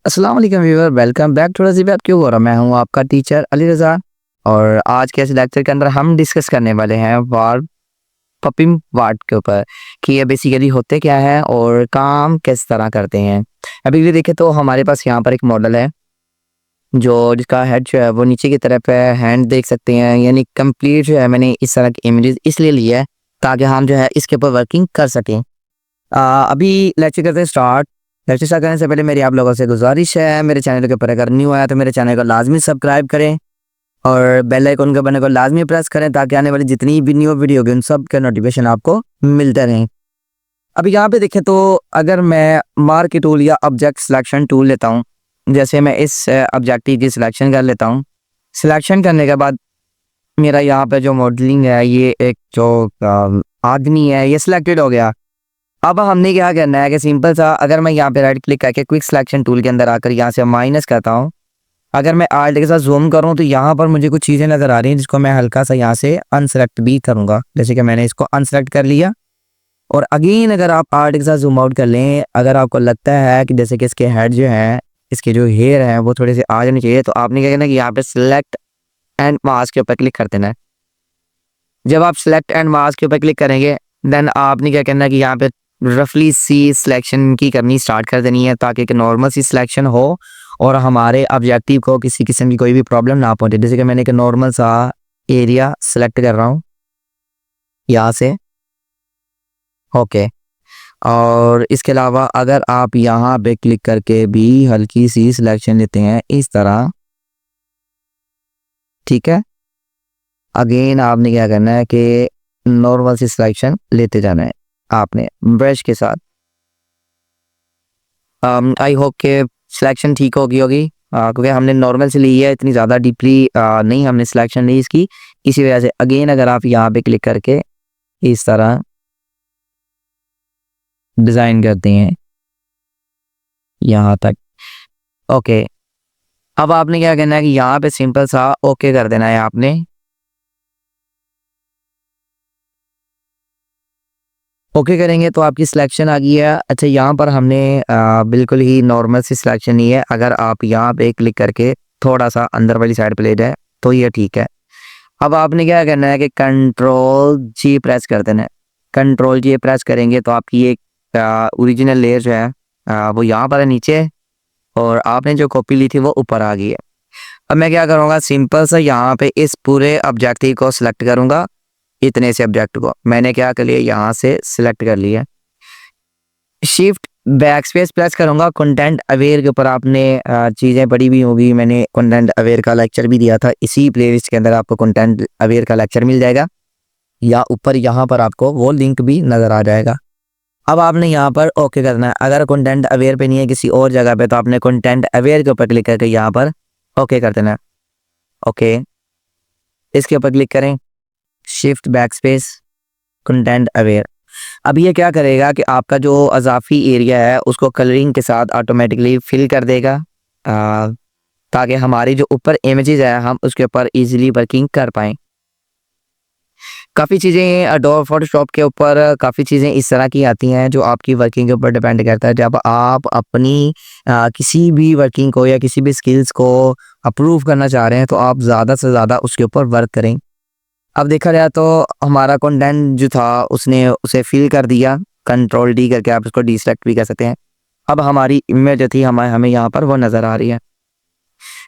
अस्सलाम वालेकुम viewer, welcome back to रज़ी बात क्यों हो रहा। मैं हूँ आपका टीचर अली रज़ा और आज के इस लेक्चर के अंदर हम डिस्कस करने वाले हैं वर्ब पपिंग वर्ड के ऊपर कि ये बेसिकली होते क्या है और काम किस तरह करते हैं। अभी भी देखें तो हमारे पास यहाँ पर एक मॉडल है जो जिसका हेड जो है वो नीचे की तरफ है, हैंड देख सकते हैं, यानी कंप्लीट जो है मैंने इस तरह की इमेजेस इसलिए ली है ताकि हम जो है इसके ऊपर वर्किंग कर सकें। अभी लेक्चर करते हैं स्टार्ट। लेक्चर स्टार्ट करने से पहले मेरी आप लोगों से गुजारिश है, मेरे चैनल के ऊपर अगर न्यू आया तो मेरे चैनल को लाजमी सब्सक्राइब करें और बेल आइकन के बटन को लाजमी प्रेस करें ताकि आने वाली जितनी भी न्यू वीडियो होगी उन सब के नोटिफिकेशन आपको मिलते रहें। अभी यहाँ पे देखें तो अगर मैं मार्क टूल या ऑब्जेक्ट सिलेक्शन टूल लेता हूँ, जैसे मैं इस ऑब्जेक्टिव की सिलेक्शन कर लेता हूँ। सिलेक्शन करने के बाद मेरा यहाँ पे जो मॉडलिंग है, ये एक जो आदमी है, ये सिलेक्टेड हो गया। अब हमने क्या करना है कि सिंपल सा, अगर मैं यहाँ पे राइट क्लिक करके क्विक सिलेक्शन टूल के अंदर आकर यहाँ से माइनस करता हूँ, अगर मैं आल्ट के साथ जूम करूँ तो यहाँ पर मुझे कुछ चीज़ें नज़र आ रही हैं जिसको मैं हल्का सा यहाँ से अनसेलेक्ट भी करूँगा। जैसे कि मैंने इसको अनसेलेक्ट कर लिया और अगेन अगर आप आल्ट के साथ जूम आउट कर लें, अगर आपको लगता है कि जैसे कि इसके हेड जो है, इसके जो हेयर हैं वो थोड़े से आ जाने चाहिए, तो आपने क्या करना है कि यहाँ पे सिलेक्ट एंड मास्क के ऊपर क्लिक कर देना है। जब आप सिलेक्ट एंड मास्क के ऊपर क्लिक करेंगे देन आपने क्या करना है कि यहाँ पे रफली सी सिलेक्शन की करनी स्टार्ट कर देनी है ताकि एक नॉर्मल सी सिलेक्शन हो और हमारे ऑब्जेक्टिव को किसी किस्म की कोई भी प्रॉब्लम ना पहुंचे। जैसे कि मैंने एक नॉर्मल सा एरिया सेलेक्ट कर रहा हूँ यहाँ से, ओके। और इसके अलावा अगर आप यहाँ पे क्लिक करके भी हल्की सी सिलेक्शन लेते हैं इस तरह, ठीक है, अगेन आपने क्या करना है कि नॉर्मल सी सिलेक्शन लेते जाना है आपने ब्रश के साथ। आई होप के सिलेक्शन ठीक होगी क्योंकि हमने नॉर्मल से ली है, इतनी ज़्यादा डीपली नहीं हमने सिलेक्शन ली इसकी, इसी वजह से अगेन अगर आप यहाँ पे क्लिक करके इस तरह डिज़ाइन करते हैं यहाँ तक, ओके। अब आपने क्या करना है कि यहाँ पे सिंपल सा ओके कर देना है आपने। ओके करेंगे तो आपकी सिलेक्शन आ गई है। अच्छा, यहाँ पर हमने बिल्कुल ही नॉर्मल सी सिलेक्शन ही है। अगर आप यहाँ पे क्लिक करके थोड़ा सा अंदर वाली साइड पे ले जाए तो ये ठीक है। अब आपने क्या करना है कि कंट्रोल जी प्रेस कर देना है। कंट्रोल जी प्रेस करेंगे तो आपकी एक ओरिजिनल लेयर जो है वो यहाँ पर है नीचे और आपने जो कॉपी ली थी वो ऊपर आ गई है। अब मैं क्या करूँगा, सिंपल सा यहाँ पे इस पूरे ऑब्जेक्टिव को सिलेक्ट करूँगा। इतने से ऑब्जेक्ट को मैंने क्या कर लिया, यहाँ से सिलेक्ट कर लिया। शिफ्ट बैक स्पेस प्रेस करूँगा। कंटेंट अवेयर के ऊपर आपने चीज़ें पढ़ी भी होगी, मैंने कंटेंट अवेयर का लेक्चर भी दिया था। इसी प्लेलिस्ट के अंदर आपको कंटेंट अवेयर का लेक्चर मिल जाएगा या ऊपर यहाँ पर आपको वो लिंक भी नज़र आ जाएगा। अब आपने यहाँ पर ओके करना है। अगर कंटेंट अवेयर पे नहीं है किसी और जगह पे तो आपने कंटेंट अवेयर के ऊपर क्लिक करके यहाँ पर ओके कर देना है, ओके। इसके ऊपर क्लिक करें, shift back space content aware. अब ये क्या करेगा कि आपका जो अजाफी एरिया है उसको कलरिंग के साथ ऑटोमेटिकली फिल कर देगा ताकि हमारी जो ऊपर इमेजेस है हम उसके ऊपर इजीली वर्किंग कर पाएँ। काफ़ी चीज़ें एडोब फोटोशॉप के ऊपर काफ़ी चीज़ें इस तरह की आती हैं जो आपकी वर्किंग के ऊपर डिपेंड करता है। जब आप अपनी किसी भी वर्किंग को या किसी भी स्किल्स को अप्रूव करना चाह रहे हैं तो आप ज़्यादा से ज़्यादा उसके ऊपर वर्क करें। अब देखा जाए तो हमारा कंटेंट जो था उसने उसे फिल कर दिया। कंट्रोल डी करके आप इसको डिसेलेक्ट भी कर सकते हैं। अब हमारी इमेज जो थी हमें यहाँ पर वो नज़र आ रही है।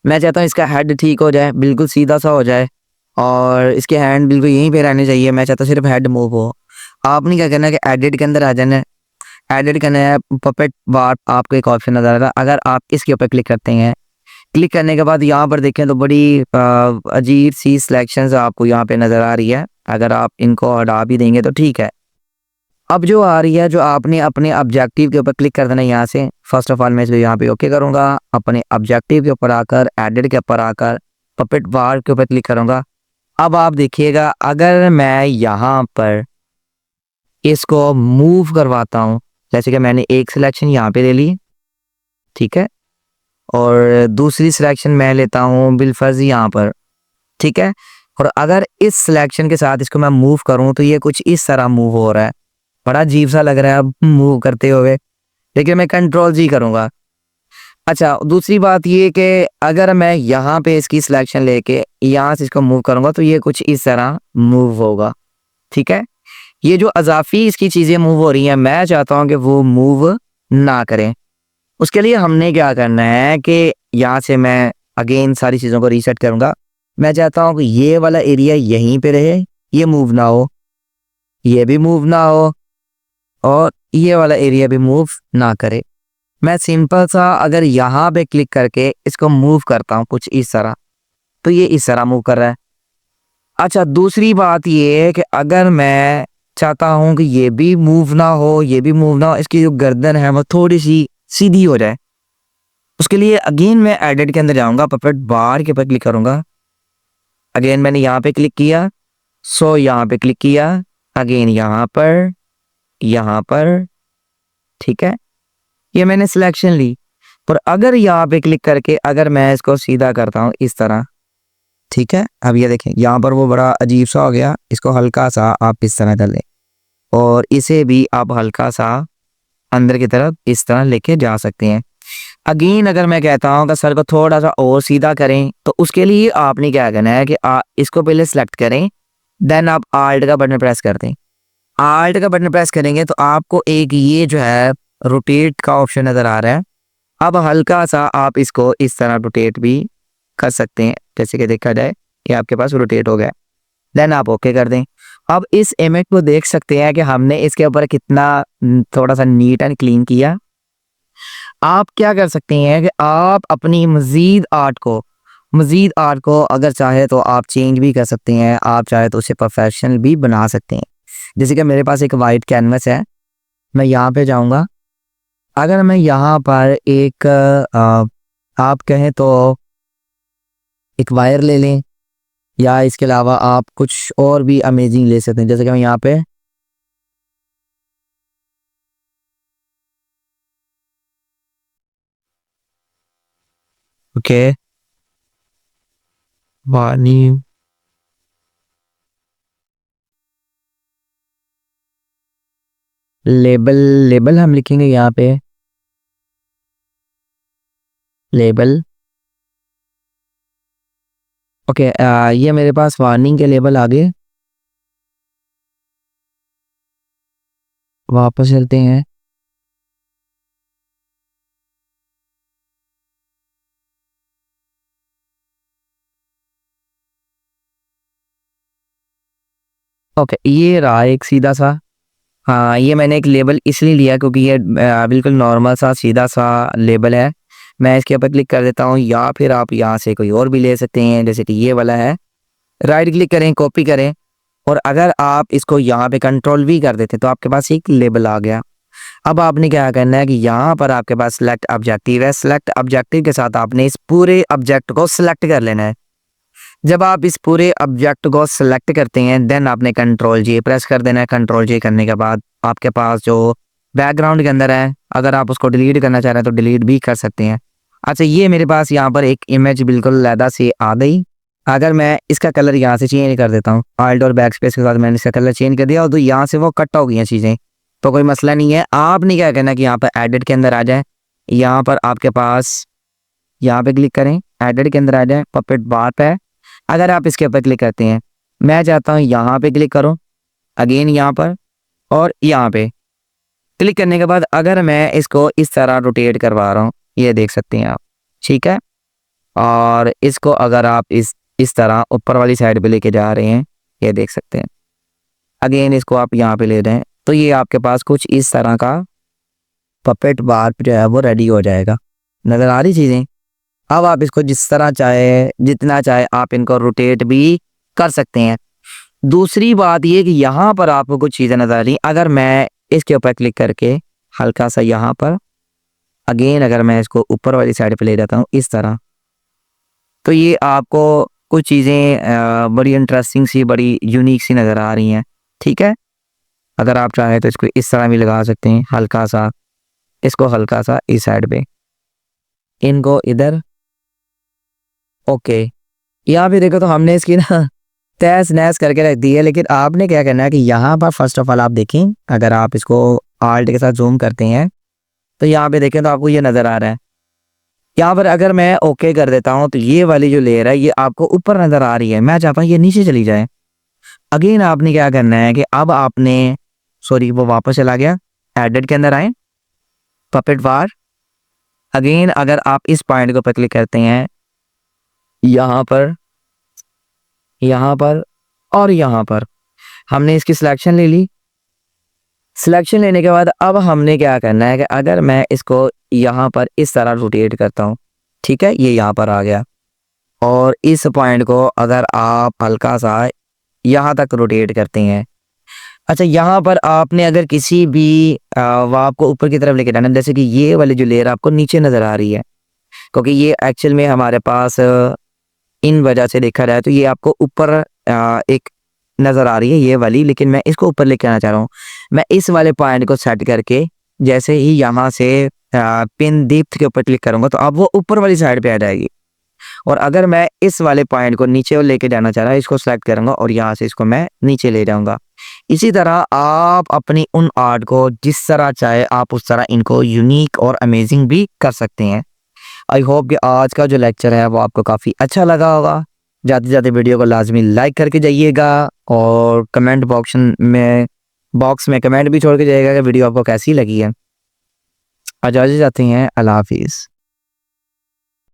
मैं चाहता हूँ इसका हेड ठीक हो जाए, बिल्कुल सीधा सा हो जाए और इसके हैंड बिल्कुल यहीं पे रहने चाहिए। मैं चाहता हूँ सिर्फ हेड मूव हो। आपने क्या करना है कि एडिट के अंदर आ जाना है। एडिट करना है, पपेट बार आपको एक ऑप्शन नज़र आ रहा है। अगर आप इसके ऊपर क्लिक करते हैं, क्लिक करने के बाद यहाँ पर देखें तो बड़ी अजीब सी सिलेक्शंस आपको यहाँ पे नज़र आ रही है। अगर आप इनको हटा भी देंगे तो ठीक है। अब जो आ रही है, जो आपने अपने ऑब्जेक्टिव के ऊपर क्लिक कर देना है यहाँ से। फर्स्ट ऑफ ऑल मैं इसको यहाँ पे ओके करूँगा। अपने ऑब्जेक्टिव के ऊपर आकर एडिट के ऊपर आकर पपेट बार के ऊपर क्लिक करूँगा। अब आप देखिएगा अगर मैं यहाँ पर इसको मूव करवाता हूँ, जैसे कि मैंने एक सिलेक्शन यहाँ पे ले ली, ठीक है, और दूसरी सिलेक्शन मैं लेता हूँ बिलफर्ज यहाँ पर, ठीक है, और अगर इस सिलेक्शन के साथ इसको मैं मूव करूँ तो ये कुछ इस तरह मूव हो रहा है। बड़ा अजीब सा लग रहा है अब मूव करते हुए। देखिए मैं कंट्रोल जी करूँगा अच्छा, दूसरी बात ये कि अगर मैं यहाँ पे इसकी सिलेक्शन लेके यहाँ से इसको मूव करूँगा तो ये कुछ इस तरह मूव होगा, ठीक है? ये जो अज़ाफ़ी इसकी चीज़ें मूव हो रही हैं, मैं चाहता हूँ कि वो मूव ना करें। उसके लिए हमने क्या करना है कि यहाँ से मैं अगेन सारी चीज़ों को रीसेट करूँगा। मैं चाहता हूँ कि ये वाला एरिया यहीं पे रहे, ये मूव ना हो, ये भी मूव ना हो और ये वाला एरिया भी मूव ना करे। मैं सिंपल सा अगर यहाँ पे क्लिक करके इसको मूव करता हूँ कुछ इस तरह, तो ये इस तरह मूव कर रहा है। अच्छा, दूसरी बात ये है कि अगर मैं चाहता हूँ कि ये भी मूव ना हो, ये भी मूव ना हो, इसकी जो गर्दन है वो थोड़ी-सी सीधी हो जाए। उसके लिए अगेन मैं एडिट के अंदर जाऊँगा, पपेट बार के ऊपर क्लिक करूँगा। अगेन मैंने यहाँ पे क्लिक किया, सो यहाँ पे क्लिक किया, अगेन यहाँ पर, ठीक है? ये मैंने सिलेक्शन ली। पर अगर यहाँ पे क्लिक करके अगर मैं इसको सीधा करता हूँ इस तरह, ठीक है? अब ये देखें यहाँ पर वो बड़ा अजीब सा हो गया, इसको हल्का सा आप इस तरह कर लें और इसे भी आप हल्का सा अंदर की तरफ इस तरह लेके जा सकते हैं। अगेन अगर मैं कहता हूँ कि सर को थोड़ा सा और सीधा करें, तो उसके लिए आपने क्या करना है कि इसको पहले सेलेक्ट करें, देन आप आल्ट का बटन प्रेस कर दें। आल्ट का बटन प्रेस करेंगे तो आपको एक ये जो है रोटेट का ऑप्शन नज़र आ रहा है। अब हल्का सा आप इसको इस तरह रोटेट भी कर सकते हैं, जैसे कि देखा जाए ये आपके पास रोटेट हो गया। देन आप ओके कर दें। अब इस इमेज को देख सकते हैं कि हमने इसके ऊपर कितना थोड़ा सा नीट एंड क्लीन किया। आप क्या कर सकते हैं कि आप अपनी मज़ीद आर्ट को अगर चाहे तो आप चेंज भी कर सकते हैं, आप चाहे तो उसे प्रोफेशनल भी बना सकते हैं। जैसे कि मेरे पास एक वाइट कैनवस है, मैं यहाँ पे जाऊँगा। अगर मैं यहाँ पर एक आप कहें तो एक वायर ले लें या इसके अलावा आप कुछ और भी अमेजिंग ले सकते हैं, जैसे कि मैं यहाँ पे ओके वानी लेबल लेबल हम लिखेंगे यहाँ पे लेबल। ओके, ये मेरे पास वार्निंग के लेबल आ गए। वापस चलते हैं। ओके, ये रहा एक सीधा सा। हाँ, ये मैंने एक लेबल इसलिए लिया क्योंकि ये बिल्कुल नॉर्मल सा सीधा सा लेबल है। मैं इसके ऊपर क्लिक कर देता हूँ या फिर आप यहाँ से कोई और भी ले सकते हैं, जैसे कि ये वाला है। राइट क्लिक करें, कॉपी करें और अगर आप इसको यहाँ पे कंट्रोल भी कर देते तो आपके पास एक लेबल आ गया। अब आपने क्या करना है कि यहाँ पर आपके पास सिलेक्ट ऑब्जेक्टिव है। सिलेक्ट ऑब्जेक्टिव के साथ आपने इस पूरे ऑब्जेक्ट को सिलेक्ट कर लेना है। जब आप इस पूरे ऑब्जेक्ट को सिलेक्ट करते हैं देन आपने कंट्रोल जे प्रेस कर देना है। कंट्रोल जे करने के बाद आपके पास जो बैकग्राउंड के अंदर है, अगर आप उसको डिलीट करना चाह रहे हैं तो डिलीट भी कर सकते हैं। अच्छा, ये मेरे पास यहाँ पर एक इमेज बिल्कुल अलहदा से आ गई। अगर मैं इसका कलर यहाँ से चेंज कर देता हूँ, आल्ट और बैक स्पेस के साथ मैंने इसका कलर चेंज कर दिया और तो यहाँ से वो कट हो गई हैं चीज़ें, तो कोई मसला नहीं है। आपने क्या करना है कि यहाँ पर एडिट के अंदर आ जाए, यहाँ पर आपके पास यहाँ पे क्लिक करें, एडिट के अंदर आ जाए, पपेट बार पे अगर आप इसके ऊपर क्लिक करते हैं, मैं चाहता हूँ यहाँ पे क्लिक करो, अगेन यहाँ पर और यहाँ पे क्लिक करने के बाद अगर मैं इसको इस तरह रोटेट करवा रहा हूँ, ये देख सकते हैं आप, ठीक है। और इसको अगर आप इस तरह ऊपर वाली साइड पे लेके जा रहे हैं, ये देख सकते हैं। अगेन इसको आप यहाँ पे ले रहे हैं तो ये आपके पास कुछ इस तरह का पपेट बार जो है वो रेडी हो जाएगा। नज़र आ रही चीज़ें। अब आप इसको जिस तरह चाहे जितना चाहे आप इनको रोटेट भी कर सकते हैं। दूसरी बात ये कि यहाँ पर आपको कुछ चीज़ें नज़र आ रही, अगर मैं इसके ऊपर क्लिक करके हल्का सा यहाँ पर अगेन अगर मैं इसको ऊपर वाली साइड पे ले जाता हूँ इस तरह, तो ये आपको कुछ चीज़ें बड़ी इंटरेस्टिंग सी बड़ी यूनिक सी नज़र आ रही हैं, ठीक है। अगर आप चाहें तो इसको इस तरह भी लगा सकते हैं, हल्का सा इसको हल्का सा इस साइड पे, इनको इधर। ओके, यहाँ पे देखो तो हमने इसकी ना तहस नहस करके रख दी है, लेकिन आपने क्या करना है कि यहाँ पर फर्स्ट ऑफ ऑल आप देखें, अगर आप इसको आल्ट के साथ जूम करते हैं तो यहाँ पे देखें तो आपको ये नज़र आ रहा है यहाँ पर अगर मैं ओके कर देता हूँ तो ये वाली जो लेयर है ये आपको ऊपर नजर आ रही है, मैं चाहता हूँ ये नीचे चली जाए। अगेन आपने क्या करना है कि अब आपने, सॉरी वो वापस चला गया, एडिट के अंदर आए, पपेट वार। अगेन अगर आप इस पॉइंट के ऊपर क्लिक करते हैं, यहाँ पर, यहाँ पर और यहाँ पर, हमने इसकी सिलेक्शन ले ली। सिलेक्शन लेने के बाद अब हमने क्या करना है कि अगर मैं इसको यहाँ पर इस तरह रोटेट करता हूँ, ठीक है, ये यहाँ पर आ गया, और इस पॉइंट को अगर आप हल्का सा यहाँ तक रोटेट करते हैं। अच्छा, यहाँ पर आपने अगर किसी भी वाव को ऊपर की तरफ लेके जाना, जैसे कि ये वाली जो लेयर आपको नीचे नज़र आ रही है, क्योंकि ये एक्चुअल में हमारे पास इन वजह से देखा जाए तो ये आपको ऊपर एक नज़र आ रही है ये वाली, लेकिन मैं इसको ऊपर लेके आना चाह रहा हूँ। मैं इस वाले पॉइंट को सेट करके जैसे ही यहाँ से पिन दीप्त के ऊपर क्लिक करूँगा तो अब वो ऊपर वाली साइड पे आ जाएगी। और अगर मैं इस वाले पॉइंट को नीचे लेके जाना चाह रहा हूँ, इसको सेलेक्ट करूँगा और यहाँ से इसको मैं नीचे ले जाऊँगा। इसी तरह आप अपनी उन आर्ट को जिस तरह चाहे आप उस तरह इनको यूनिक और अमेजिंग भी कर सकते हैं। आई होप कि आज का जो लेक्चर है वो आपको काफ़ी अच्छा लगा होगा। जाते जाते वीडियो को लाजमी लाइक करके जाइएगा और कमेंट बॉक्स में कमेंट भी छोड़ के जाइएगा कि वीडियो आपको कैसी लगी है। आज जाते हैं, अल्लाह हाफिज़।